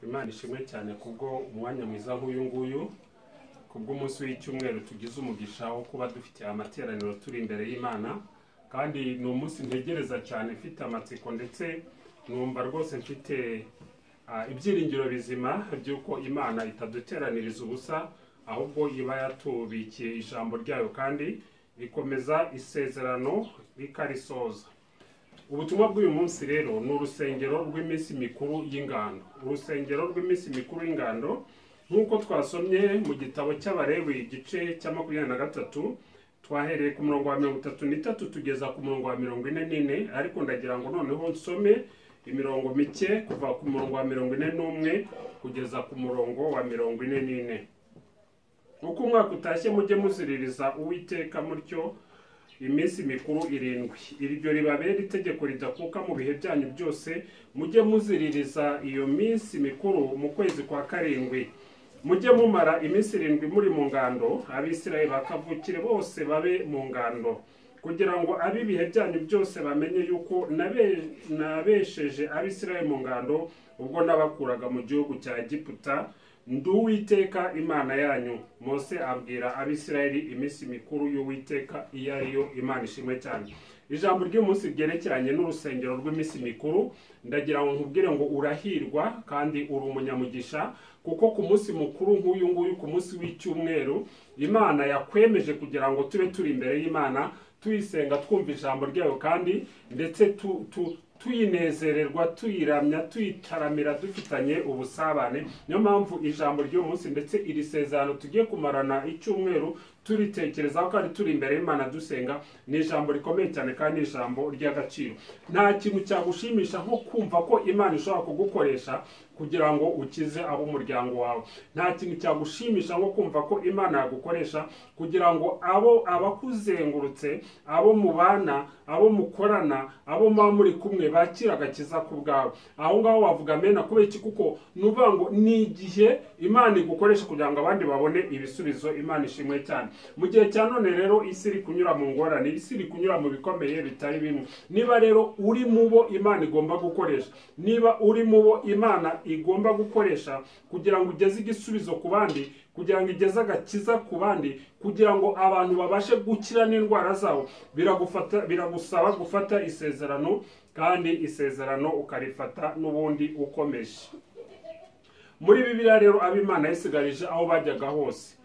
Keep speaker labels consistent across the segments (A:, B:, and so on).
A: Imana ishimwe cyane kubwo umwanya mwiza nk'uyu nguyu, kubwo umunsi w'icyumweru tugize umugisha wo kuba dufite amateraniro turi imbere y'Imana, kandi ni umunsi ntegereza cyane mfite amatsiko, ndetse numva rwose mfite ibyiringiro bizima by'uko Imana itaduteraniriza ubusa, ahubwo iba yatubikiye ijambo ryayo kandi ikomeza isezerano ikarisoza. Ubutumwa bw'uyu munsi rero ni urusengero rw'iminsi mikuru y'ingando. Urusengero rw'iminsi mikuru y'ingando nk'uko twasomye mu gitabo cy'Abalewi igice cya 23, twahereye ku murongo wa 33 tugeza ku murongo wa 44, ariko ndagira ngo noneho nsome imirongo mike kuva ku murongo wa 41 kugeza ku murongo wa 44. Uko umwaka utashye mujye muziririza Uwiteka mutyo iminsi mikuru 7. Iryo ribabera itegeko ridakuka mu bihe byanyu byose, mujye muziririza iyo minsi mikuru mu kwezi kwa 7. Mujye mumara iminsi 7 muri mu ngando, Abisirayeli bakavukire bose babe mu ngando, kugira ngo abibihe byanyu byose bamenye yuko nabesheje Abisirayeli mu ngando ubwo nabakuraga mu gihugu cya Egiputa, ndi Uwiteka Imana yanyu. Mose abwira Abisirayeli iminsi mikuru y'Uwiteka iyo ariyo. Imana ishimwe cyane. Ijambo ry'umunsi ryerekeranye n'urusengero rw'iminsi mikuru, ndagira ngo nkubwire ngo urahirwa kandi uri umunyamugisha, kuko ku munsi mukuru nk'uyu nguyu, ku munsi w'icyumweru, Imana yakwemeje kugira ngo tube turi imbere y'Imana tuyisenga, twumva ijambo ryayo, kandi ndetse tuyinezererwa, tuyiramya, tuyitaramira, dufitanye ubusabane. Niyo mpamvu ijambo ry'uyu munsi ndetse iri sezerano tugiye kumarana icyumweru turitekerezaho kandi turi imbere y'Imana dusenga, ni ijambo rikomeye cyane kandi ijambo ry'agaciro. Nta kintu cyagushimisha nko kumva ko Imana ishobora kugukoresha kugira ngo ukize abo umuryango wawe. Nta kintu cyagushimisha nko kumva ko Imana yagukoresha kugira ngo abakuzengurutse, abo mubana, abo mukorana, abo muba muri kumwe bakira agakiza ku bwawe. Aho ngaho wavuga amena, kubera iki? Kuko nuvuga ngo ni igihe Imana igukoresha kugira ngo abandi babone ibisubizo. Imana ishimwe cyane. Mu gihe cya none rero isi iri kunyura mu ngorane, isi iri kunyura mu bikomeye bitari bimwe. Niba rero uri mu bo Imana igomba gukoresha, niba uri mu bo Imana igomba gukoresha kugira ngo ugeze igisubizo ku bandi, kugira ngo igeze agakiza ku bandi, kugira ngo abantu babashe gukira n'indwara zabo, biragusaba gufata isezerano, kandi isezerano ukarifata n'ubundi ukomeje. Muri Bibiliya rero ab'Imana yisigarije aho bajyaga hose,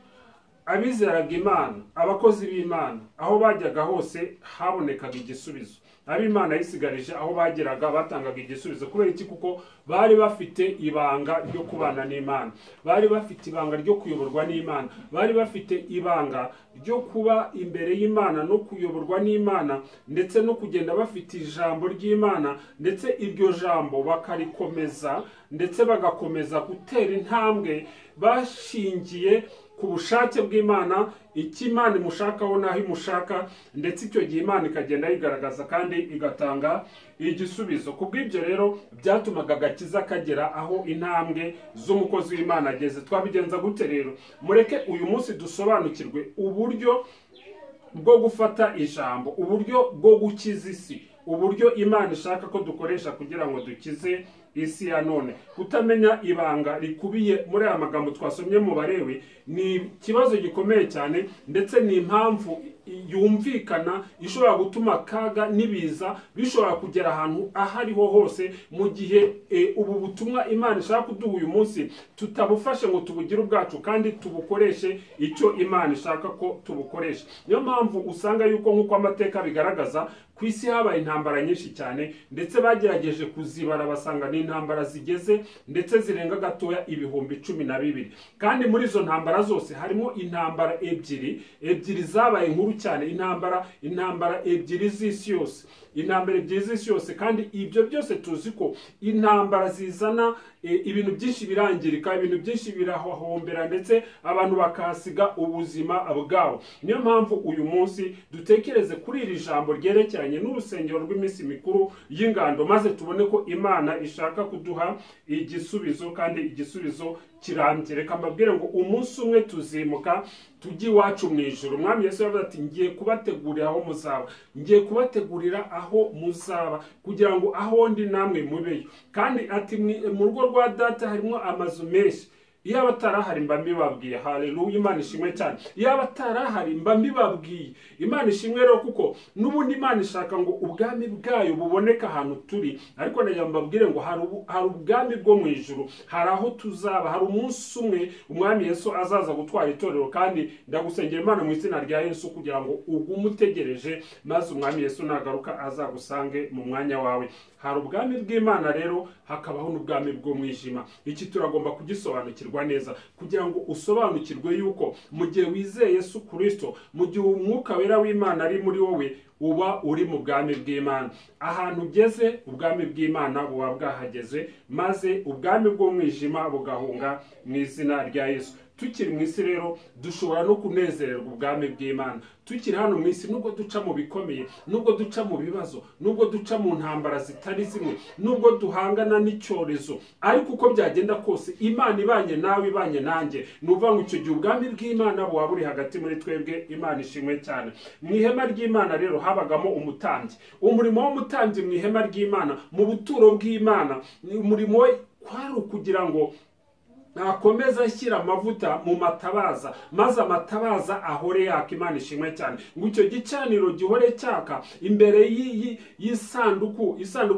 A: abizeraga Imana, abakozi b'Imana, aho bajyaga hose habonekaga igisubizo. Ab'Imana yisigarije aho bageraga batangaga igisubizo. Kubera iki? Kuko bari bafite ibanga ryo kubana n'Imana, bari bafite ibanga ryo kuyoborwa n'Imana, bari bafite ibanga ryo kuba imbere y'Imana no kuyoborwa n'Imana, ndetse no kugenda bafite ijambo ry'Imana, ndetse iryo jambo bakarikomeza, ndetse bagakomeza gutera intambwe bashingiye ku bushake bw'Imana, icyo Imana imushakaho n'aho imushaka, ndetse icyo gihe Imana ikagenda yigaragaza kandi igatanga igisubizo. Kubw'ibyo rero byatumaga agakiza kagera aho intambwe z'umukozi w'Imana ageze. Twabigenza gute rero? Mureke uyu munsi dusobanukirwe uburyo bwo gufata ijambo, uburyo bwo gukiza isi, uburyo Imana ishaka ko dukoresha kugira ngo dukize isi ya none. Kutamenya ibanga rikubiye muri aya magambo twasomye mu Balewi ni ikibazo gikomeye cyane, ndetse ni impamvu yumvikana ishobora gutuma kaga nibiza bishobora kugera ahantu ahariho hose, mu gihe ubu butumwa Imana ishaka kuduha uyu munsi tutabufashe ngo tubugire ubwacu, kandi tubukoreshe icyo Imana ishaka ko tubukoresha. Niyo mpamvu usanga yuko nk'uko amateka bigaragaza, ku isi habaye intambara nyinshi cyane, ndetse bagerageje kuzibara basanga ni intambara zigeze ndetse zirenga gatoya 12,000. Kandi muri izo ntambara zose harimo intambara ebyiri zabaye nkuru cyane, intambara ebyiri z'isi yose, intambara ebyiri z'isi yose. Kandi ibyo byose tuzi ko intambara zizana ibintu byinshi birangirika, ibintu byinshi birahombera, ndetse abantu bakasiga ubuzima bwabo. Niyo mpamvu uyu munsi dutekereze kuri iri jambo ryerekeranye n'urusengero rw'iminsi mikuru y'ingando, maze tubone ko Imana ishaka kuduha igisubizo, kandi igisubizo kirambye. Reka mbabwire ngo umunsi umwe tuzimuka tujye iwacu mu ijuru. Umwami Yesu yavuze ati ngiye kubategurira aho muzaba, ngiye kubategurira aho muzaba kugira ngo aho ndi namwe mubeyo. Kandi ati mu rugo rwa data harimo amazu menshi, iyo abatarahari mba mbibabwiye. Haleluya, Imana ishimwe cyane. Iyo abatarahari mba mbibabwiye. Imana ishimwe rero kuko n'ubundi Imana ishaka ngo ubwami bwayo buboneka ahantu turi, ariko nagira mbabwire ngo hari ubwami bwo mu ijuru, hari aho tuzaba, hari umunsi umwe umwami Yesu azaza gutwara itorero. Kandi ndagusengera Imana mu izina rya Yesu kugira ngo ugume utegereje, maze umwami Yesu nagaruka azagusange mu mwanya wawe. Hari ubwami bw'Imana rero, hakabaho n'ubwami bwo mwijima. Iki turagomba kugisobanukirwa neza kugira ngo usobanukirwe yuko mu gihe wizeye Yesu Kristo, mu gihe umwuka wera w'Imana ari muri wowe, uba uri mu bwami bw'Imana. Ahantu ugeze ubwami bw'Imana buba bwahageze, maze ubwami bwo mwijima bugahunga mu izina rya Yesu. Tukiri mu isi rero dushobora no kunezererwa ubwami bw'Imana. Tukiri hano mu isi, nubwo duca mu bikomeye, nubwo duca mu bibazo, nubwo duca mu ntambara zitari zimwe, nubwo duhangana n'icyorezo, ariko uko byagenda kose Imana ibanye nawe, ibanye nanjye, nuvuga ngo icyo gihe ubwami bw'Imana buba buri hagati muri twebwe. Imana ishimwe cyane. Mu ihema ry'Imana rero habagamo umutambyi. Umurimo w'umutambyi mu ihema ry'Imana, mu buturo bw'Imana, umurimo we kwari ukugira ngo akomeza ashyira amavuta mu matabaza, maze amatabaza ahore yaka. Imana ishimwe cyane. Ngo icyo gicaniro gihore cyaka imbere y'isanduku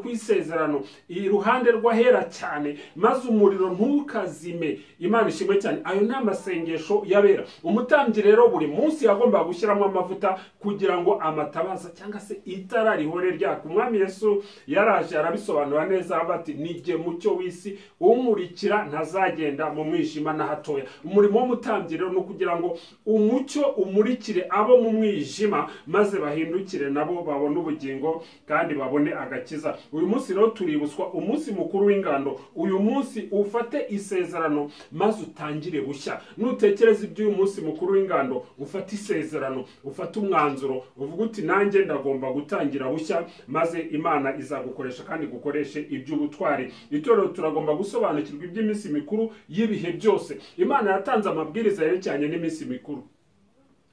A: y'isezerano, iruhande rw'ahera cyane, maze umuriro ntukazime. Imana ishimwe cyane. Ayo ni amasengesho yabera. Umutambyi rero buri munsi yagombaga gushyiramo amavuta kugira ngo amatabaza cyangwa se itara rihore ryaka. Umwami Yesu yaraje arabisobanura neza, bati nijye mucyo w'isi, umurikira ntazagenda mu mwijima na hatoya. Umurimo w'umutambyi rero no kugira ngo umucyo umurikire abo mu mwijima, maze bahindukire nabo babone ubugingo kandi babone agakiza. Uyu munsi rero tuributswa umunsi mukuru w'ingando. Uyu munsi ufate isezerano maze utangire bushya. Nutekereza iby'uyu munsi mukuru w'ingando, ufate isezerano, ufate umwanzuro, uvuga uti nanjye ndagomba gutangira bushya, maze Imana izagukoresha kandi gukoreshe iby'ubutwari. Itorero turagomba gusobanukirwa iby'iminsi mikuru y'ibihe byose. Imana yatanze amabwiriza yerekeranye n'iminsi mikuru.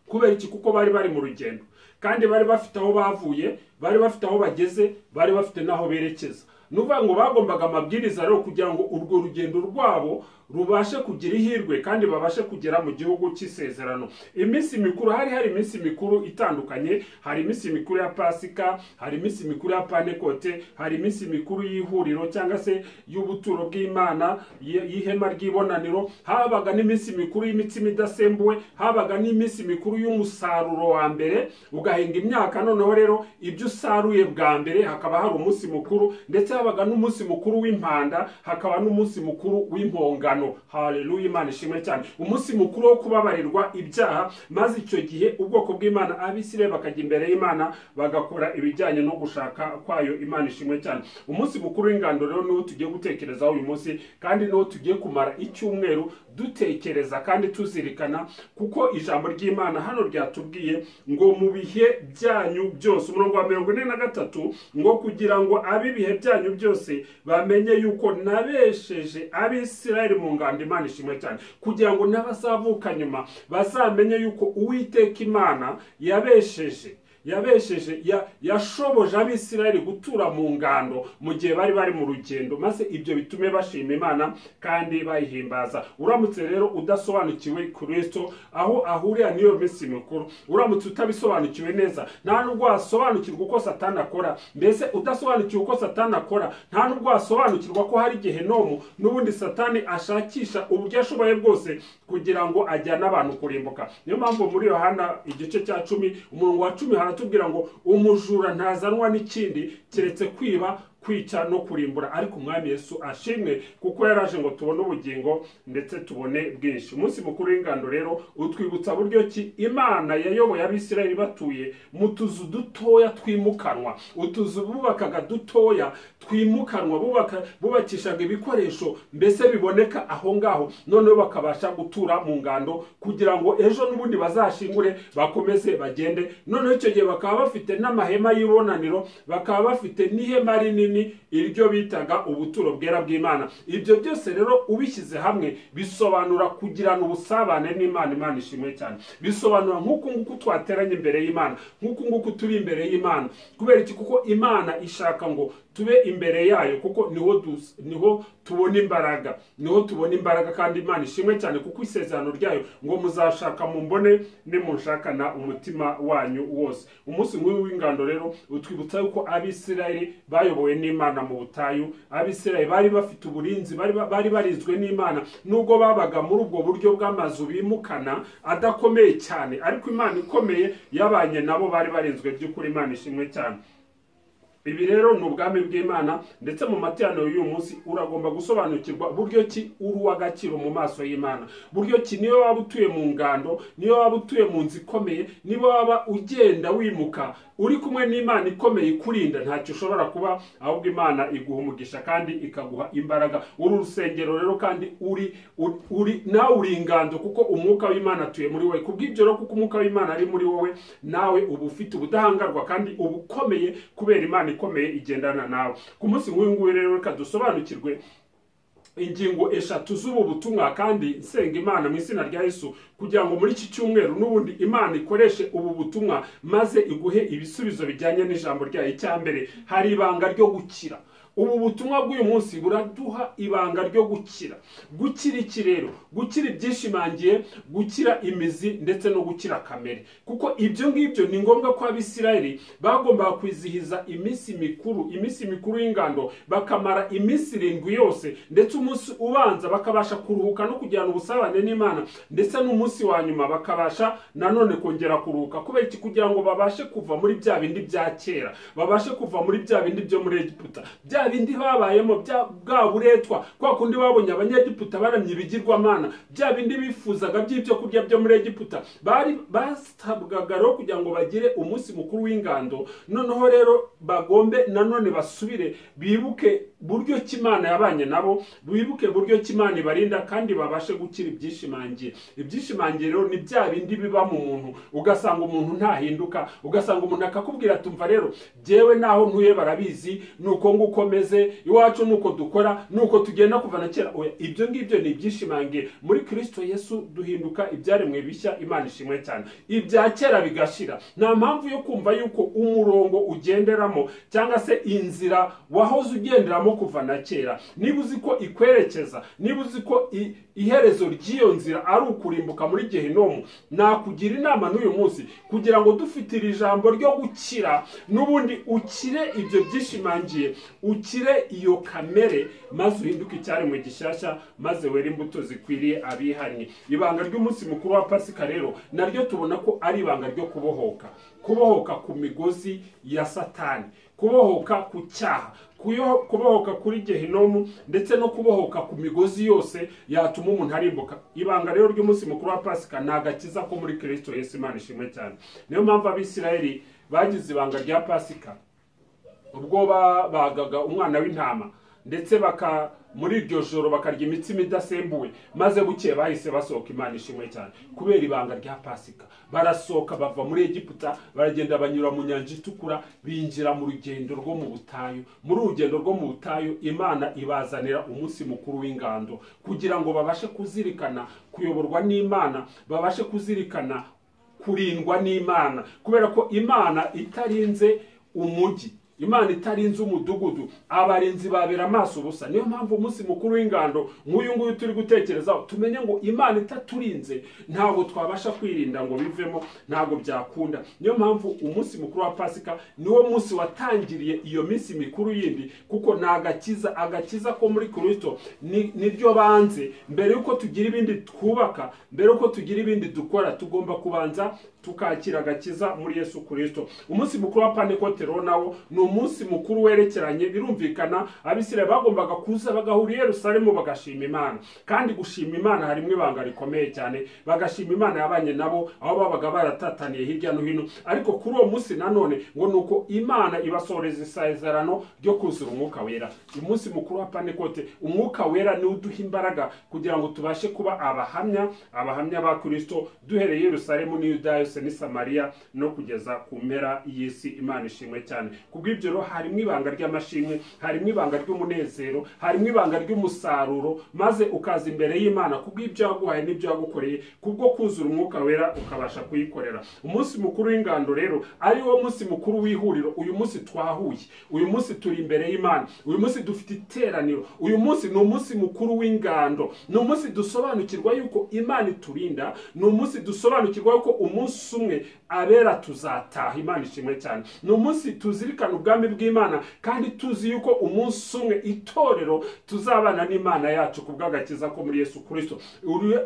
A: Kubera iki? Kuko bari mu rugendo, kandi bari bafite aho bavuye, bari bafite aho bageze, bari bafite n'aho berekeza. Nuvuga ngo bagombaga amabwiriza rero kugira ngo urwo rugendo rwabo rubashe kugira ihirwe kandi babashe kugera mu gihugu cy'isezerano. Iminsi mikuru, hari iminsi mikuru itandukanye. Hari iminsi mikuru ya Pasika, hari iminsi mikuru ya Pentekote, hari iminsi mikuru y'ihuriro cyangwa se y'ubuturo bw'Imana, y'ihema ry'ibonaniro. Habaga n'iminsi mikuru y'imitsima idasembuwe, habaga n'iminsi mikuru y'umusaruro wa mbere, ugahinga imyaka, noneho rero ibyo usaruye bwa mbere hakaba hari umunsi mukuru, ndetse habaga n'umunsi mukuru w'impanda, hakaba n'umunsi mukuru w'impongano. Haleluya, Imana ishimwe cyane. Umunsi mukuru wo kubabarirwa ibyaha, maze icyo gihe ubwoko bw'Imana, Abisirayeli, bakajya imbere y'Imana bagakora ibijyanye no gushaka kwayo. Imana ishimwe cyane. Umunsi mukuru w'ingando rero niwo tugiye gutekerezaho uyu munsi, kandi niwo tugiye kumara icyumweru dutekereza kandi tuzirikana, kuko ijambo ry'Imana hano ryatubwiye ngo mu bihe byanyu byose, umurongo wa 43, ngo kugira ngo ab'ibihe byanyu byose bamenye yuko nabesheje Abisirayeli mu ngando. Imana ishimwe cyane. Kugira ngo n'abazavuka nyuma bazamenye yuko Uwiteka Imana yashoboje Abisirayeli gutura mu ngando mu gihe bari mu rugendo, maze ibyo bitume bashima Imana kandi bayihimbaza. Uramutse rero udasobanukiwe Kristo aho ahurira n'iyo minsi mikuru, uramutse utabisobanukiwe neza, nta nubwo wasobanukirwa uko Satani akora. Mbese udasobanukiwe uko Satani akora, nta nubwo wasobanukirwa ko hari Gehenomu n'ubundi Satani ashakisha uburyo ashoboye bwose kugira ngo ajyane abantu kurimbuka. Niyo mpamvu muri Yohana igice cya 10 umurongo wa 10 haratubwira ngo umujura ntazanwa n'ikindi keretse kwiba, kwica no kurimbura. Ariko umwami Yesu ashimwe kuko yaraje ngo tubone ubugingo ndetse tubone bwinshi. Umunsi mukuru w'ingando rero utwibutsa buryo ki Imana yayoboye Abisirayeli batuye mu tuzu dutoya twimukanwa. Utuzu bubakaga dutoya twimukanwa, bubakishaga ibikoresho mbese biboneka aho ngaho, noneho bakabasha gutura mu ngando kugira ngo ejo n'ubundi bazashingure bakomeze bagende. Noneho icyo gihe bakaba bafite n'amahema y'ibonaniro, bakaba bafite n'ihema rinini rinini iryo bitaga ubuturo bwera bw'Imana. Ibyo byose rero ubishyize hamwe bisobanura kugirana ubusabane n'Imana. Imana ishimwe cyane. Bisobanura nk'uko nguko twateranye imbere y'Imana, nk'uko nguko turi imbere y'Imana. Kubera iki? Kuko Imana ishaka ngo tube imbere yayo, kuko niho tubona imbaraga, niho tubona imbaraga. Kandi Imana ishimwe cyane kuko isezerano ryayo ngo muzashaka mumbone nimunshakana umutima wanyu wose. Umunsi nk'uyu w'ingando rero utwibutsa yuko Abisirayeli bayobowe n'Imana mu butayu. Abisirayeli bari bafite uburinzi, bari barinzwe n'Imana, nubwo babaga muri ubwo buryo bw'amazu bimukana adakomeye cyane, ariko Imana ikomeye yabanye nabo, bari barinzwe by'ukuri. Imana ishimwe cyane. Ibi rero ni ubwami bw'Imana, ndetse mu materaniro y'uyu munsi uragomba gusobanukirwa buryo ki uri uw'agaciro mu maso y'Imana. Buryo ki niyo waba utuye mu ngando, niyo waba utuye mu nzu ikomeye, niba waba ugenda wimuka uri kumwe n'Imana ikomeye ikurinda, ntacyo ushobora kuba, ahubwo Imana iguha umugisha kandi ikaguha imbaraga. Uri urusengero rero, kandi nawe uri ingando, kuko umwuka w'Imana atuye muri wowe. Kubw'ibyo rero, kuko umwuka w'Imana ari muri wowe, nawe uba ufite ubudahangarwa kandi uba ukomeye, kubera Imana ikomeye igendana nawe. Ku munsi nk'uyu nguyu rero reka dusobanukirwe ingingo eshatu z'ubu butumwa, kandi nsenga Imana mu izina rya Yesu kugira ngo muri iki cyumweru n'ubundi Imana ikoreshe ubu butumwa maze iguhe ibisubizo bijyanye n'ijambo ryayo. Icyambere, hari ibanga ryo gukira. Ubu butumwa bw'uyu munsi buraduha ibanga ryo gukira. Gukira iki rero? Gukira ibyishimangiye, gukira imizi, ndetse no gukira kamere. Kuko ibyo ngibyo ni ngombwa ko Abisirayeli bagombaga kwizihiza iminsi mikuru y'ingando, bakamara iminsi 7 yose, ndetse umunsi ubanza bakabasha kuruhuka no kugirana ubusabane n'Imana, ndetse n'umunsi wa nyuma bakabasha nanone kongera kuruhuka. Kubera iki? Kugira ngo babashe kuva muri bya bindi bya kera, babashe kuva muri bya bindi byo muri Egiputa, bindi babayemo bwa buretwa, kwa kundi babonye Abanyegiputa baramye ibigirwamana, bya bindi bifuzaga by'ibyo kurya byo muri Egiputa. Basabwaga rero kugira ngo bagire umunsi mukuru w'ingando, noneho rero bagombe nanone basubire bibuke buryo cy'Imana yabanye nabo, bibuke buryo cy'Imana ibarinda, kandi babashe gukira ibyishimangiye. Ibyishimangiye rero ni bya bindi biba mu muntu, ugasanga umuntu ntahinduka, ugasanga umuntu akakubwira tumva rero jewe naho ntuye barabizi, nuko nguko meze, iwacu nuko dukora, nuko tugenda kuva na kera. Oya, ibyo ngibyo ni ibyishimangiye. Muri Kristo Yesu duhinduka ibyaremwe bishya. Imana ishimwe cyane. Ibya kera bigashira. Nta mpamvu yo kumva yuko umurongo ugenderamo cyangwa se inzira wahoze ugenderamo kuva na kera, niba uzi ko ikwerekeza, niba uzi ko iherezo ry'iyo nzira ari ukurimbuka muri Gehinomu, nakugira inama n'uyu munsi kugira ngo dufitire ijambo ryo gukira, n'ubundi ukire ibyo byishimangiye, ukire iyo kamere, maze uhinduke icyaremwe gishyashya, maze wera imbuto zikwiriye abihannye. Ibanga ry'umunsi mukuru wa Pasika rero naryo tubona ko ari ibanga ryo kubohoka ku migozi ya Satani, kubohoka ku cyaha, kubohoka kuri Gehinomu, ndetse no kubohoka ku migozi yose yatuma umuntu arimbuka. Ibanga rero ry'umunsi mukuru wa Pasika ni agakiza ko muri Kristo Yesu. Imana ishimwe cyane. Niyo mpamvu Abisirayeli bagize ibanga rya Pasika ubwo bagaga umwana w'intama, ndetse muri iryo joro bakarya imitsima idasembuwe, maze bukeye bahise basohoka. Imana ishimwe cyane kubera ibanga rya Pasika. Barasohoka bava muri Egiputa, baragenda banyura mu nyanja itukura, binjira mu rugendo rwo mu butayu. Muri urugendo rwo mu butayu Imana ibazanira umunsi mukuru w'ingando, kugira ngo babashe kuzirikana kuyoborwa n'Imana, babashe kuzirikana kurindwa n'Imana. Kubera ko Imana itarinze umujyi, Imana itarinze umudugudu, abarinzi babera amaso ubusa. Niyo mpamvu umunsi mukuru w'ingando nk'uyu nguyu turi gutekerezaho, tumenye ngo Imana itaturinze ntabwo twabasha kwirinda ngo bivemo, ntabwo byakunda. Niyo mpamvu umunsi mukuru wa Pasika niwo munsi watangiriye iyo minsi mikuru yindi, kuko agakiza ko muri Kristo niryo banze. Mbere yuko tugira ibindi twubaka, mbere yuko tugira ibindi dukora, tugomba kubanza tukakira agakiza muri Yesu Kristo. Umunsi mukuru wa Pentekote nawo ni umunsi mukuru werekeranye. Birumvikana Abisirayeli bagombaga kuza bagahura i Yerusalemu bagashima Imana, kandi gushima Imana harimo ibanga rikomeye cyane. Bagashima Imana yabanye nabo aho babaga baratataniye hirya no hino, ariko kuri uwo munsi nanone ngo nuko Imana ibasoreza isezerano ryo kuzura umwuka wera. Umunsi mukuru wa Pentekote, umwuka wera ni uduha imbaraga kugira ngo tubashe kuba abahamya ba Kristo, duhereye Yerusalemu n'Iyudaya hose ni Samariya no kugeza ku mpera y'isi. Imana ishimwe cyane. Kubw'ibyo rero harimo ibanga ry'amashimwe, harimo ibanga ry'umunezero, harimo ibanga ry'umusaruro, maze ukaza imbere y'Imana kubw'ibyo yaguhaye n'ibyo yagukoreye, kubwo kuzura umwuka wera ukabasha kuyikorera. Umunsi mukuru w'ingando rero ari wo munsi mukuru w'ihuriro. Uyu munsi twahuye, uyu munsi turi imbere y'Imana, uyu munsi dufite iteraniro, uyu munsi ni umunsi mukuru w'ingando, ni umunsi dusobanukirwa yuko Imana iturinda, ni umunsi dusobanukirwa yuko umunsi umwe abera tuzataha. Imana ishimwe cyane. Ni umunsi tuzirikana ubwami bw'Imana kandi tuzi yuko umunsi umwe itorero tuzabana n'Imana yacu kubw'agakiza ko muri Yesu Kristo.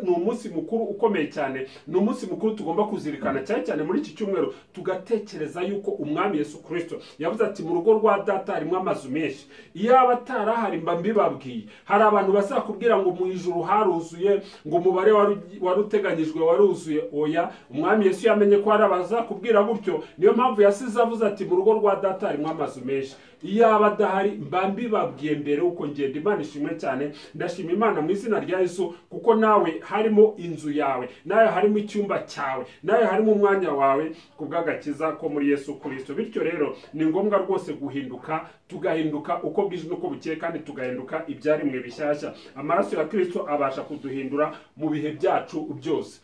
A: Ni umunsi mukuru ukomeye cyane, ni umunsi mukuru tugomba kuzirikana cyane cyane muri iki cyumweru, tugatekereza yuko umwami Yesu Kristo yavuze ati mu rugo rwa data harimo amazu menshi, iyaba atarahari mba mbibabwiye. Hari abantu bazakubwira ngo mu ijuru haruzuye, ngo umubare wari uteganyijwe waruzuye. Oya, umwami Yesu yamenye ko hari abazakubwira gutyo, niyo mpamvu yasize avuze ati mu rugo rwa data harimo amazu menshi, iyaba adahari mba mbibabwiye mbere uko ngenda. Imana ishimwe cyane. Ndashima Imana mu izina rya Yesu kuko nawe harimo inzu yawe, nawe harimo icyumba cyawe, nawe harimo umwanya wawe kubw'agakiza ko muri Yesu Kristo. Bityo rero ni ngombwa rwose guhinduka, tugahinduka uko bwije n'uko bukeye, kandi tugahinduka ibyaremwe bishyashya. Amaraso ya Kristo abasha kuduhindura mu bihe byacu byose.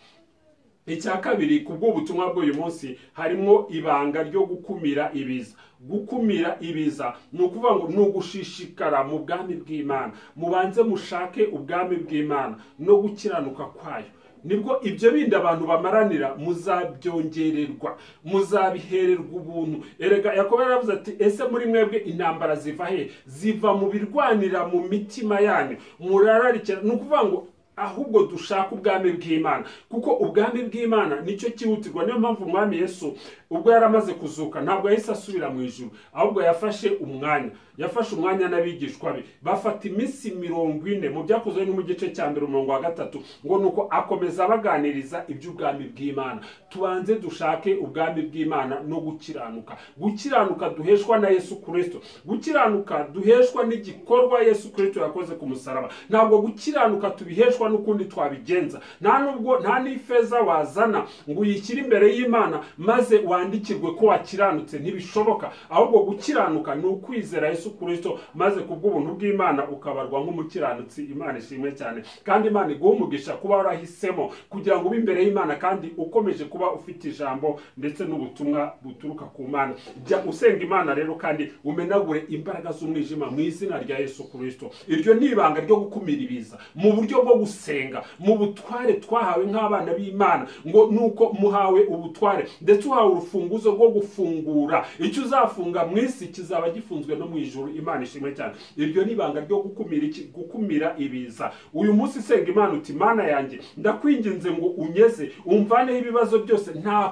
A: Icya kabiri, kubw'ubutumwa bw'uyu munsi harimo ibanga ryo gukumira ibiza. Gukumira ibiza ni ukuvuga ngo ni ugushishikara mu bwami bw'Imana. Mubanze mushake ubwami bw'Imana no gukiranuka kwayo, nibwo ibyo bindi abantu bamaranira muzabyongererwa, muzabihererwa ubuntu. Erega Yakobo yaravuze ati ese muri mwebwe intambara ziva he? Ziva mu birwanira mu mitima yanyu, murararikira. Ni ukuvuga ngo ahubwo dushaka ubwami bw'Imana, kuko ubwami bw'Imana nicyo cyihutirwa. Niyo mpamvu umwami Yesu ubwo yaramaze kuzuka ntabwo yahise asubira mu ijuru, ahubwo yafashe umwanya n'abigishwa be, bafata iminsi 40 mu byakozwe no mu gice cya mbere umurongo wa 3, ngo nuko akomeza baganiriza iby'ubwami bw'Imana. Tubanze dushake ubwami bw'Imana no gukiranuka duheshwa na Yesu Kristo, gukiranuka duheshwa n'igikorwa Yesu Kristo yakoze ku musaraba. Ntabwo gukiranuka tubiheshwa n'ukundi twabigenza, nta n'ifeza wazana ngo uyishyire imbere y'Imana maze wandikirwe ko wakiranutse, ntibishoboka. Ahubwo gukiranuka ni ukwizera Yesu Kristo, maze kubw'ubuntu bw'Imana ukabarwa nk'umukiranutsi. Imana ishimwe cyane. Kandi Imana iguha umugisha kuba warahisemo kugira ngo ube imbere y'Imana kandi ukomeje kuba ufite ijambo ndetse n'ubutumwa buturuka ku Mana. Jya usenga Imana rero kandi umenagure imbaraga z'umwijima mu izina rya Yesu Kristo. Iryo ni ibanga ryo gukumira ibiza mu buryo bwo gusenga, mu butware twahawe nk'abana b'Imana. Ngo nuko muhawe ubutware ndetse uhawe urufunguzo rwo gufungura. Icyo uzafunga mu isi kizaba gifunzwe no mu ijuru. Imana ishimwe cyane. Iryo ni ibanga ryo gukumira ibiza. Uyu munsi senga Imana uti Mana yanjye ndakwinginze ngo unyeze, umvaneho ibibazo byose nta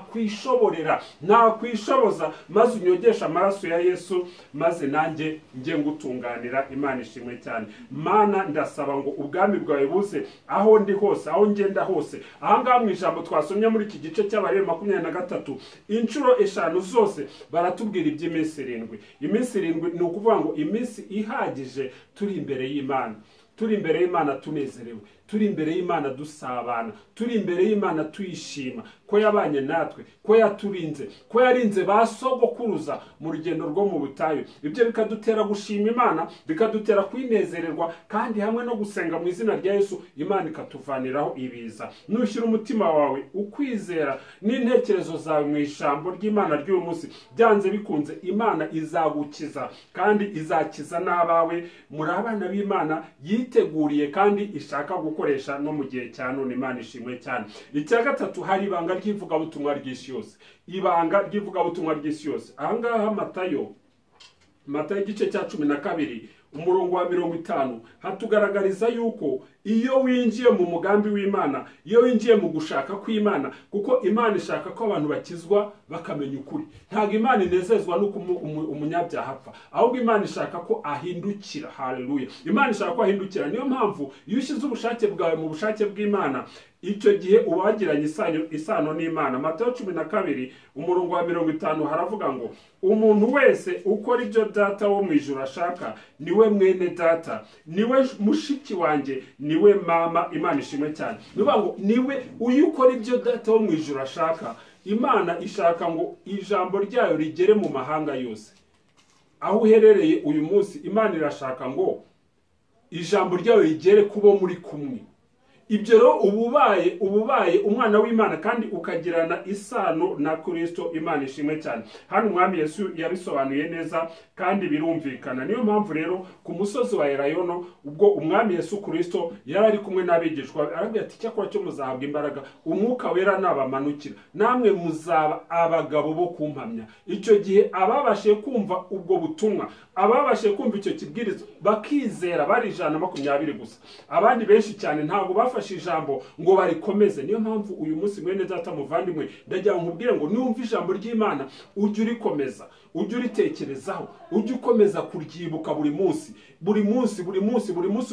A: kwishoboza, maze unyogesha amaraso ya Yesu, maze nanjye njye ngutunganira. Imana ishimwe cyane. Mana ndasaba ngo ubwami bwawe buze aho ndi hose, aho ngenda hose. Ahangaha mu ijambo twasomye muri iki gice cy'Abalewi 23 inshuro 5 zose baratubwira iby'iminsi 7. Iminsi 7 ni ukuvuga ngo iminsi ihagije turi imbere y'Imana, turi imbere y'Imana tunezerewe, turi imbere y'Imana dusabana, turi imbere y'Imana tuyishima ko yabanye natwe, ko yaturinze, ko yarinze basogokuruza mu rugendo rwo mu butayu. Ibyo bikadutera gushima Imana, bikadutera kwinezererwa, kandi hamwe no gusenga mu izina rya Yesu, Imana ikatuvaniraho ibiza. Nushyira umutima wawe ukwizera n'intekerezo zawe mu ijambo ry'Imana ry'uyu munsi, byanze bikunze Imana izagukiza kandi izakiza n'abawe. Muri abana b'Imana yiteguriye kandi ishaka gukoresha no mu gihe cya none. Imana ishimwe cyane. Icya gatatu, hari ibanga ry'ivugabutumwa ry'isi yose. Ibanga ry'ivugabutumwa ry'isi yose. Ahangaha Matayo igice cya 12 umurongo wa 50 hatugaragariza yuko iyo winjiye mu mugambi w'Imana, iyo winjiye mu gushaka kw'Imana, kuko Imana ishaka ko abantu bakizwa bakamenya ukuri. Ntabwo Imana inezezwa nuko umunyabyaha apfa, ahubwo Imana ishaka ko ahindukira. Haleluya. Imana ishaka ko ahindukira. Niyo mpamvu iyo ushyize ubushake bwawe mu bushake bw'Imana, icyo gihe ubagiranye isano n'Imana. Matayo 12 umurongo wa 50 haravuga ngo umuntu wese ukora ibyo data wo mu ijuru ashaka niwe mwene data, niwe mushiki wanjye, niwe mama. Imana ishimwe cyane. Niba ngo niwe uyukora ibyo data wo mu ijuru ashaka, Imana ishaka ngo ijambo ryayo rigere mu mahanga yose. Aho uherereye uyu munsi, Imana irashaka ngo ijambo ryayo rigere kubo muri kumwe. Ibyo rero ububaye umwana w'Imana kandi ukagirana isano na Kristo, Imana ishimwe cyane. Hano umwami Yesu yabisobanuye neza kandi birumvikana. Niyo mpamvu rero ku musozi wa Elayono, ubwo umwami Yesu Kristo yari ari kumwe n'abigishwa, arabwira ati cyakora cyo muzahabwa imbaraga umwuka wera nabamanukira, namwe muzaba abagabo bo kumpamya. Icyo gihe ababashe kumva ubwo butumwa, ababashe kumva icyo kibwirizo bakizera, bari 120 gusa. Abandi benshi cyane ntabwo bafashe ijambo ngo barikomeze. Niyo mpamvu uyu munsi mwene data muvandimwe, ndagira nkubwire ngo niwumva ijambo ry'Imana ujye urikomeza, ujye uritekerezaho, ujye ukomeza kuryibuka buri munsi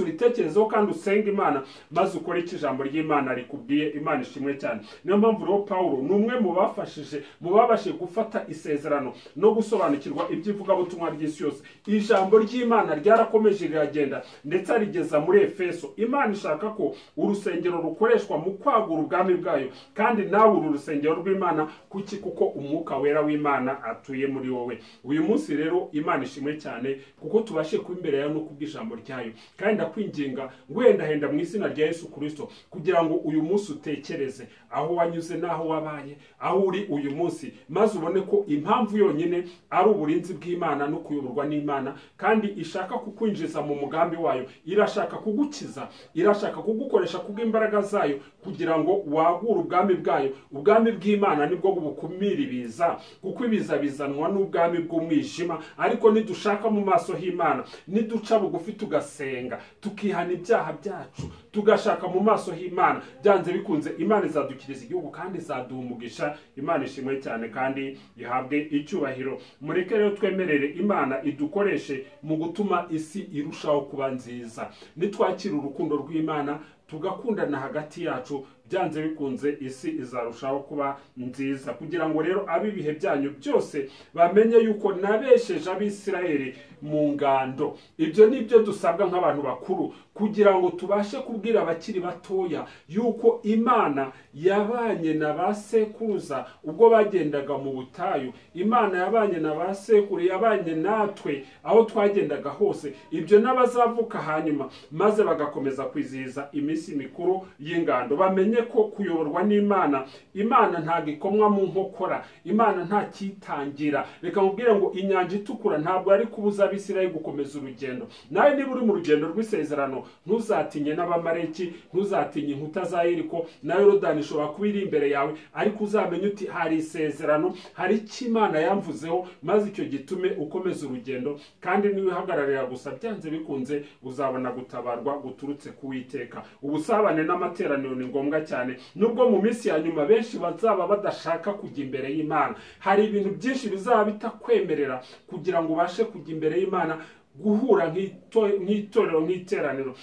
A: uritekerezaho kandi usenga Imana, maze ukore icyo ijambo ry'Imana rikubwiye. Imana ishimwe cyane. Niyo mpamvu rero Paulo ni umwe mu bafashije, mu babashe gufata isezerano no gusobanukirwa iby'ivugabutumwa ry'isi yose. Ijambo ry'Imana ryarakomeje riragenda ndetse arigeza muri Efeso. Imana ishaka ko urusengero rukoreshwa mu kwagura ubwami bwayo, kandi nawe uru rusengero rw'Imana kuko umwuka wera w'Imana atuye muri wowe. Uyu munsi rero Imana ishimwe cyane kuko tubashe kuba imbere yayo no kubw'ijambo ryayo, kandi ndakwinginga wenda henda mu izina rya Yesu Kristo kugira ngo uyu munsi utekereze aho wanyuze naho wabaye, aho uri uyu munsi, maze ubone ko impamvu yonyine ari uburinzi bw'Imana no kuyoborwa n'Imana, kandi ishaka kukwinjiza mu mugambi wayo. Irashaka kugukiza, irashaka kugukoresha kubw'imbaraga zayo kugira ngo wagure ubwami bwayo. Ubwami bw'Imana nibwo bukumira ibiza, kuko ibiza bizanwa n'ubwami bw'umwijima. Ariko nidushaka mu maso h'Imana, niduca bugufi tugasenga, tukihana ibyaha byacu, tugashaka mu maso h'Imana, byanze bikunze Imana izadukiriza igihugu kandi izaduha umugisha. Imana ishimwe cyane kandi ihabwe icyubahiro. Mureke rero twemerere Imana idukoreshe mu gutuma isi irushaho kuba nziza. Nitwakira urukundo rw'Imana tugakundana hagati yacu, byanze bikunze isi izarushaho kuba nziza, kugira ngo rero abibihe byanyu byose bamenye yuko nabesheje Abisirayeli mu ngando. Ibyo nibyo dusabwa nk'abantu bakuru, kugira ngo tubashe kubwira abakiri batoya yuko Imana yabanye na ba sekuruza ubwo bagendaga mu butayu. Imana yabanye na ba sekuru, yabanye natwe aho twagendaga hose. Ibyo n'abazavuka hanyuma maze bagakomeza kwizihiza iminsi mikuru y'ingando, bamenye ko kuyoborwa n'Imana, Imana ntago ikomwa mu nkokora, Imana nta kitangira. Reka mubwire ngo inyanja itukura ntabwo ari kubuza Abisirayeli gukomeza urugendo. Nawe niba uri mu rugendo rw'isezerano, ntuzatinye n'Abamaleki, ntuzatinye inkuta za Yeriko, na Yorodani ishobora kuba iri imbere yawe, ariko uzamenye uti hari isezerano, hari icyo Imana yamvuzeho, maze icyo gitume ukomeza urugendo. Kandi niwihagararira gusa, byanze bikunze uzabona gutabarwa guturutse ku Uwiteka. Ubusabane n'amateraniro ni ngombwa cyane, nubwo mu minsi ya nyuma benshi bazaba badashaka kujya imbere y'Imana. Hari ibintu byinshi bizaba bitakwemerera kugira ngo ubashe kujya imbere y'Imana, guhura nk'itorero, nk'iteraniro.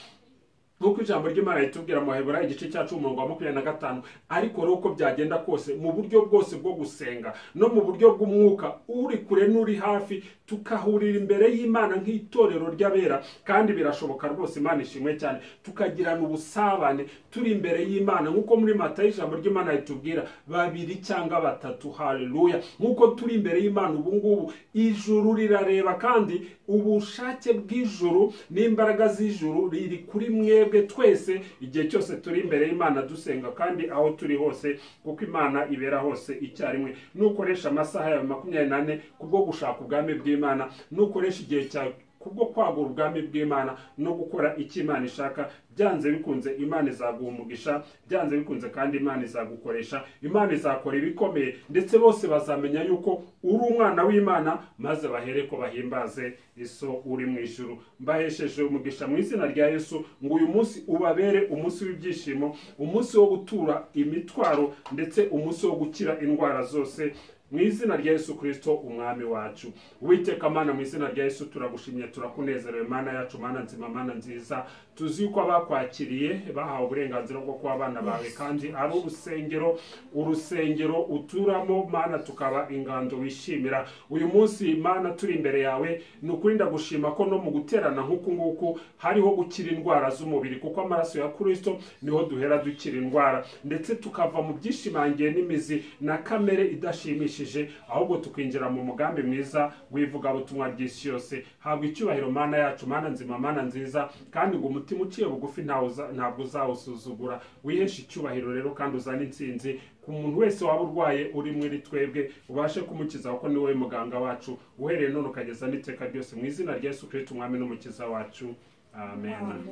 A: Nuko ijambo ry'Imana ritubwira mu Heburayo igice cya 10:25, ariko rero uko byagenda kose, mu buryo bwose bwo gusenga no mu buryo bw'umwuka, uri kure n'uri hafi, tukahurira imbere y'Imana nk'itorero ry'abera. Kandi birashoboka rwose, Imana ishimwe cyane, tukagirana ubusabane turi imbere y'Imana, nkuko muri Matayo ijambo ry'Imana ritubwira 2 cyangwa 3. Haleluya! Nkuko turi imbere y'Imana ubu ngubu, ijuru rirareba, kandi ubushake bw'ijuru n'imbaraga z'ijuru riri kuri mwebwe twese igihe cyose turi imbere y'Imana dusenga, kandi aho turi hose, kuko Imana ibera hose icyarimwe. Nukoresha amasaha yawe 24 kubwo gushaka ubwami bw'Imana, nukoresha igihe cyawe kubwo kwagura ubwami bw'Imana no gukora icyo Imana ishaka, byanze bikunze Imana izaguha umugisha, byanze bikunze kandi Imana izagukoresha. Imana izakora ibikomeye, ndetse bose bazamenya yuko uri umwana w'Imana, maze bahere ko bahimbaze Iso uri mu ijuru. Mbahesheje umugisha mu izina rya Yesu, ngo uyu munsi ubabere umunsi w'ibyishimo, umunsi wo gutura imitwaro, ndetse umunsi wo gukira indwara zose. mu izina rya Yesu Kristo umwami wacu. Uwiteka Mana, mu izina rya Yesu turagushimye, turakunezerewe Mana yacu, Mana nzima, Mana nziza. Tuzi ko abakwakiriye bahawe uburenganzira bwo kuba abana bawe, kandi ari urusengero uturamo Mana, tukaba ingando wishimira. Uyu munsi Mana turi imbere yawe, nukuri ndagushima ko no mu guterana nk'uku nguku hariho gukira indwara z'umubiri, kuko amaraso ya Kristo niho duhera dukira indwara, ndetse tukava mu byishimangiye n'imizi na kamere idashimishije, ahubwo tukinjira mu mugambi mwiza w'ivugabutumwa ry'isi yose. Habwa icyubahiro Mana yacu, Mana nzima, Mana nziza, kandi ngo umutima uciye bugufi ntabwo uzawusuzugura. Wiheshe icyubahiro rero kandi uzane intsinzi ku muntu wese waba urwaye uri muri twebwe, ubashe kumukiza kuko ni wowe muganga wacu, uhereye none ukageza n'iteka ryose, mu izina rya Yesu Kristo umwami n'umukiza wacu. Amen.